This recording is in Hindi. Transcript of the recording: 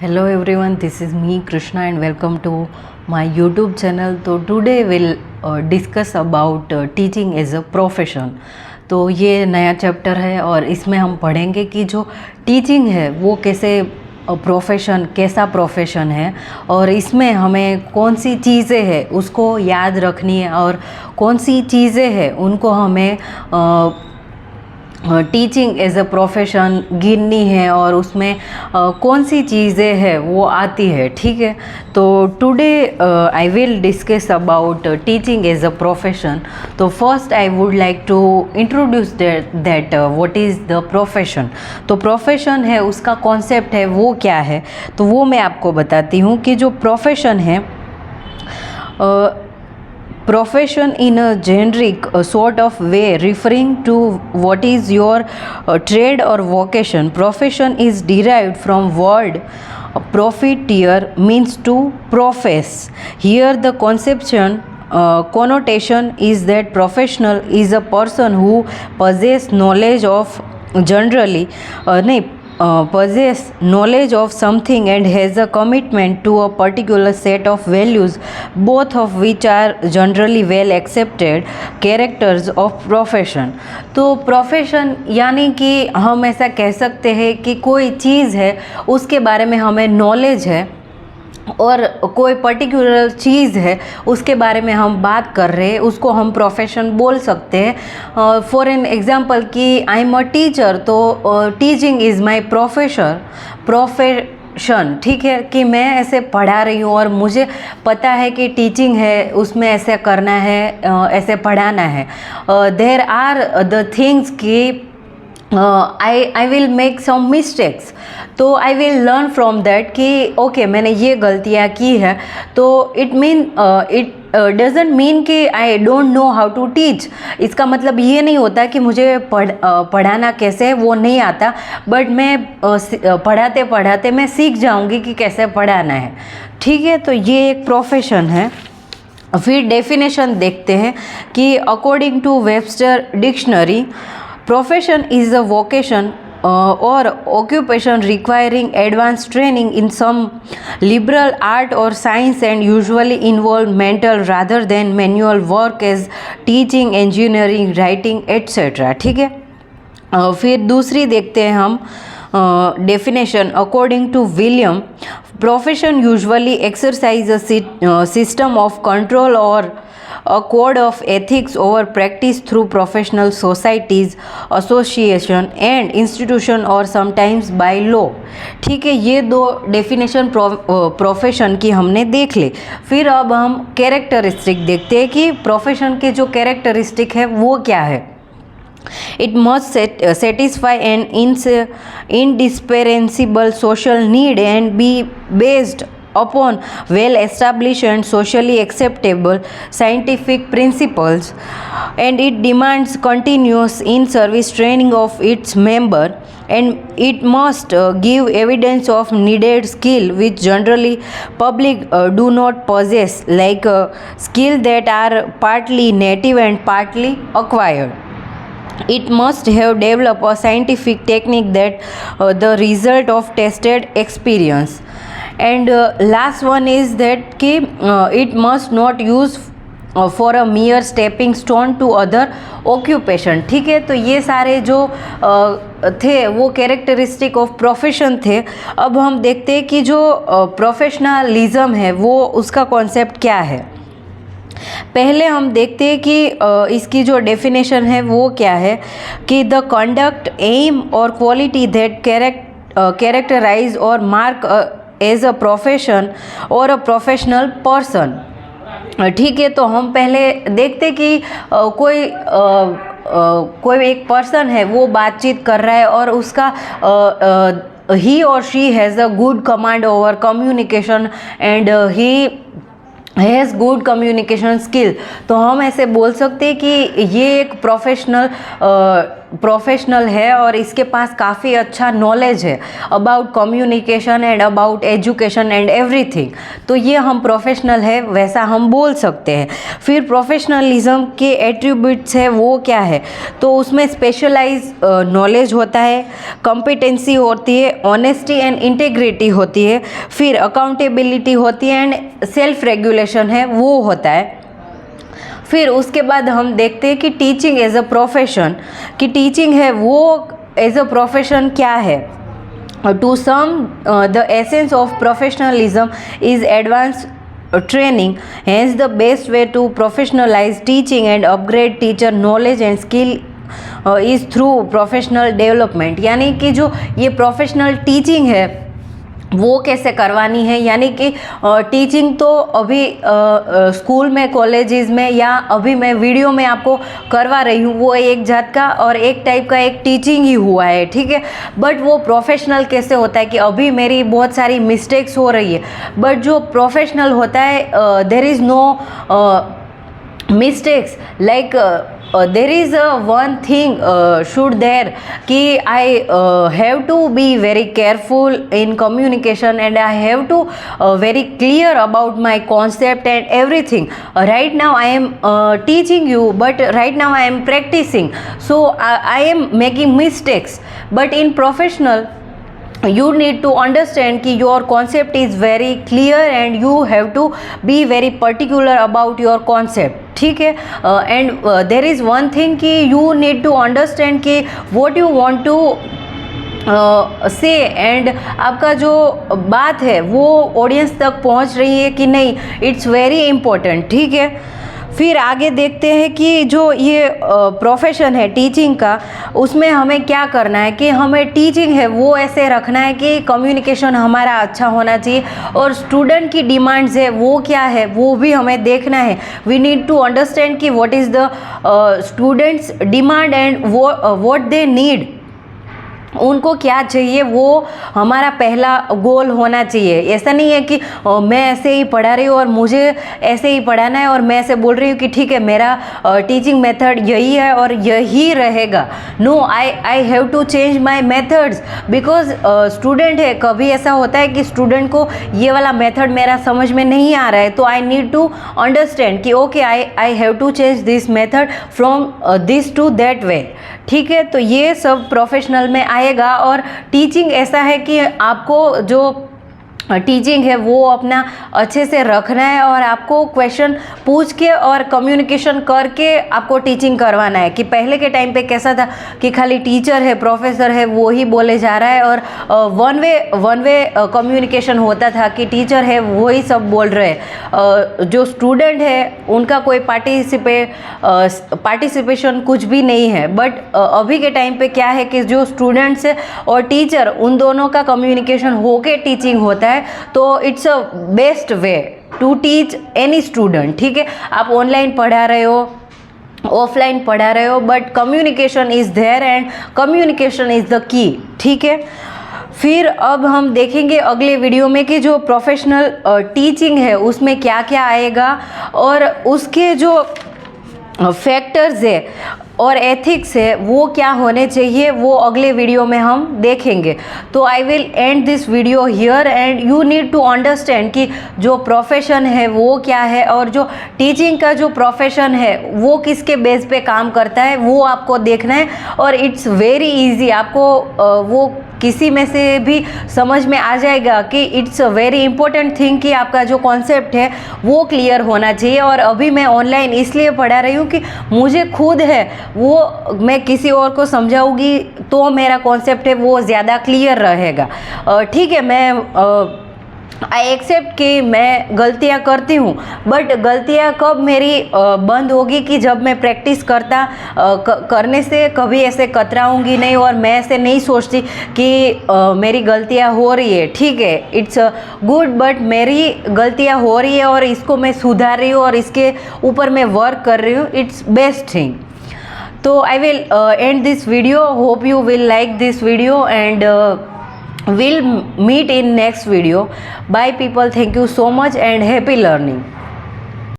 Hello everyone, this is me Krishna and welcome to my YouTube channel. तो today we'll discuss about teaching as a profession. तो ये नया चैप्टर है और इसमें हम पढ़ेंगे कि जो टीचिंग है वो कैसा प्रोफेशन है और इसमें हमें कौन सी चीज़ें हैं उसको याद रखनी है और कौन सी चीज़ें हैं उनको हमें टीचिंग एज अ प्रोफेशन गिननी है और उसमें कौन सी चीज़ें हैं वो आती है। ठीक है, तो today I will discuss about teaching as a profession. तो first I would like to introduce that what is the profession. तो प्रोफेशन है उसका कॉन्सेप्ट है वो क्या है, तो वो मैं आपको बताती हूँ कि जो प्रोफेशन है profession in a generic sort of way referring to what is your trade or vocation. Profession is derived from word profiteer, means to profess. Here the connotation is that professional is a person who possess knowledge of possess knowledge of something and has a commitment to a particular set of values, both of which are generally well accepted characters of profession. तो प्रोफेशन यानी कि हम ऐसा कह सकते हैं कि कोई चीज़ है उसके बारे में हमें नॉलेज है और कोई पर्टिकुलर चीज़ है उसके बारे में हम बात कर रहे हैं, उसको हम प्रोफेशन बोल सकते हैं। फॉर एन एग्ज़ाम्पल कि आई एम अ टीचर, तो टीचिंग इज़ माई प्रोफेशन। ठीक है, कि मैं ऐसे पढ़ा रही हूँ और मुझे पता है कि टीचिंग है उसमें ऐसे करना है, ऐसे पढ़ाना है। देयर आर द थिंग्स कि I will make some mistakes, तो I will learn from that कि ओके मैंने ये गलतियाँ की है। तो इट डजेंट मीन कि I don't know how to teach. इसका मतलब ये नहीं होता कि मुझे पढ़ाना कैसे है वो नहीं आता, बट मैं पढ़ाते पढ़ाते मैं सीख जाऊंगी कि कैसे पढ़ाना है। ठीक है, तो ये एक प्रोफेशन है। फिर डेफिनेशन देखते हैं कि according to Webster dictionary, profession is a vocation or occupation requiring advanced training in some liberal art or science and usually involve mental rather than manual work as teaching, engineering, writing etc. ठीक है, फिर दूसरी देखते हैं हम definition according to William, profession usually exercise a system of control और a code of ethics over practice through professional societies, association and institution or sometimes by law. ठीक है, ये दो डेफिनेशन प्रोफेशन की हमने देख ली। फिर अब हम कैरेक्टरिस्टिक देखते हैं कि प्रोफेशन के जो कैरेक्टरिस्टिक है वो क्या है। It must satisfy an indispensable social need and be based upon well established and socially acceptable scientific principles, and it demands continuous in service training of its member, and it must give evidence of needed skill which generally public do not possess, like skill that are partly native and partly acquired. It must have developed a scientific technique that the result of tested experience. And last one is that कि it must not use for a mere stepping stone to other occupation. ठीक है, तो ये सारे जो थे वो कैरेक्टरिस्टिक ऑफ प्रोफेशन थे। अब हम देखते हैं कि जो प्रोफेशनलिज्म है वो उसका कॉन्सेप्ट क्या है। पहले हम देखते हैं कि इसकी जो डेफिनेशन है वो क्या है कि द कंडक्ट, एम और क्वालिटी दैट कैरेक्टराइज और मार्क एज अ प्रोफेशन और अ प्रोफेशनल पर्सन। ठीक है, तो हम पहले देखते कि कोई एक पर्सन है वो बातचीत कर रहा है और उसका ही और she has a good command over communication and he has good communication skill. तो हम ऐसे बोल सकते हैं कि ये एक प्रोफेशनल प्रोफेशनल है और इसके पास काफ़ी अच्छा नॉलेज है about communication and about education and everything, तो ये हम प्रोफेशनल है वैसा हम बोल सकते हैं। फिर प्रोफेशनलिज्म के एट्रीब्यूट्स है वो क्या है, तो उसमें स्पेशलाइज नॉलेज होता है, कॉम्पिटेंसी होती है, ऑनेस्टी एंड इंटीग्रिटी होती है, फिर अकाउंटेबिलिटी होती है एंड सेल्फ रेगुलेशन है वो होता है। फिर उसके बाद हम देखते हैं कि टीचिंग एज अ प्रोफेशन, कि टीचिंग है वो एज अ प्रोफेशन क्या है। To sum the essence of professionalism is advance training, hence the best way to professionalize teaching and upgrade teacher knowledge and skill is through professional development। यानी कि जो ये प्रोफेशनल टीचिंग है वो कैसे करवानी है, यानी कि टीचिंग तो अभी स्कूल में, कॉलेजेस में या अभी मैं वीडियो में आपको करवा रही हूँ, वो एक जात का और एक टाइप का एक टीचिंग ही हुआ है, ठीक है। बट वो प्रोफेशनल कैसे होता है कि अभी मेरी बहुत सारी मिस्टेक्स हो रही है, बट जो प्रोफेशनल होता है there is no mistakes, like there is one thing should there कि I have to be very careful in communication and I have to very clear about my concept and everything. Right now I am teaching you, but right now I am practicing, so I am making mistakes. But in professional you need to understand कि your concept is very clear and you have to be very particular about your concept, ठीक है। And there is one thing कि यू नीड टू अंडरस्टैंड कि वॉट यू वॉन्ट टू से एंड आपका जो बात है वो ऑडियंस तक पहुंच रही है कि नहीं, इट्स वेरी इम्पोर्टेंट, ठीक है। फिर आगे देखते हैं कि जो ये प्रोफेशन है टीचिंग का, उसमें हमें क्या करना है कि हमें टीचिंग है वो ऐसे रखना है कि कम्युनिकेशन हमारा अच्छा होना चाहिए और स्टूडेंट की डिमांड्स है वो क्या है वो भी हमें देखना है। वी नीड टू अंडरस्टैंड कि what is the students demand and what they need, उनको क्या चाहिए वो हमारा पहला गोल होना चाहिए। ऐसा नहीं है कि मैं ऐसे ही पढ़ा रही हूँ और मुझे ऐसे ही पढ़ाना है और मैं ऐसे बोल रही हूँ कि ठीक है मेरा टीचिंग मेथड यही है और यही रहेगा। No, I have to change my methods because student है, कभी ऐसा होता है कि स्टूडेंट को ये वाला मेथड मेरा समझ में नहीं आ रहा है, तो आई नीड टू अंडरस्टैंड कि okay I have to change this method from this to that way, ठीक है। तो ये सब प्रोफेशनल में आएगा। और टीचिंग ऐसा है कि आपको जो टीचिंग है वो अपना अच्छे से रखना है और आपको क्वेश्चन पूछ के और कम्युनिकेशन करके आपको टीचिंग करवाना है। कि पहले के टाइम पे कैसा था कि खाली टीचर है, प्रोफेसर है, वो ही बोले जा रहा है और वन वे कम्युनिकेशन होता था कि टीचर है वो ही सब बोल रहे हैं, जो स्टूडेंट है उनका कोई पार्टिसिपेशन कुछ भी नहीं है। बट अभी के टाइम पे क्या है कि जो स्टूडेंट्स है और टीचर उन दोनों का कम्युनिकेशन होके टीचिंग होता है, तो it's a best way to teach any student, ठीक है। आप ऑनलाइन पढ़ा रहे हो, ऑफलाइन पढ़ा रहे हो, but communication is there and communication is the key, ठीक है। फिर अब हम देखेंगे अगले वीडियो में कि जो प्रोफेशनल टीचिंग है उसमें क्या क्या आएगा और उसके जो फैक्टर्स है और एथिक्स है वो क्या होने चाहिए, वो अगले वीडियो में हम देखेंगे। तो I will end this video here and you need to understand कि जो प्रोफेशन है वो क्या है और जो टीचिंग का जो प्रोफेशन है वो किसके बेस पे काम करता है वो आपको देखना है। और इट्स वेरी इजी, आपको वो किसी में से भी समझ में आ जाएगा कि it's a very important thing कि आपका जो कॉन्सेप्ट है वो क्लियर होना चाहिए। और अभी मैं ऑनलाइन इसलिए पढ़ा रही हूँ कि मुझे खुद है वो मैं किसी और को समझाऊंगी तो मेरा कॉन्सेप्ट है वो ज़्यादा क्लियर रहेगा, ठीक है। मैं आई एक्सेप्ट कि मैं गलतियाँ करती हूँ, बट गलतियाँ कब मेरी बंद होगी कि जब मैं प्रैक्टिस करने से कभी ऐसे कतराऊँगी नहीं और मैं ऐसे नहीं सोचती कि मेरी गलतियाँ हो रही है, ठीक है। इट्स गुड, बट मेरी गलतियाँ हो रही है और इसको मैं सुधार रही हूँ और इसके ऊपर मैं वर्क कर रही हूँ, इट्स बेस्ट थिंग। तो I will end this video, hope you will like this video and we'll meet in next video. Bye people, thank you so much and happy learning.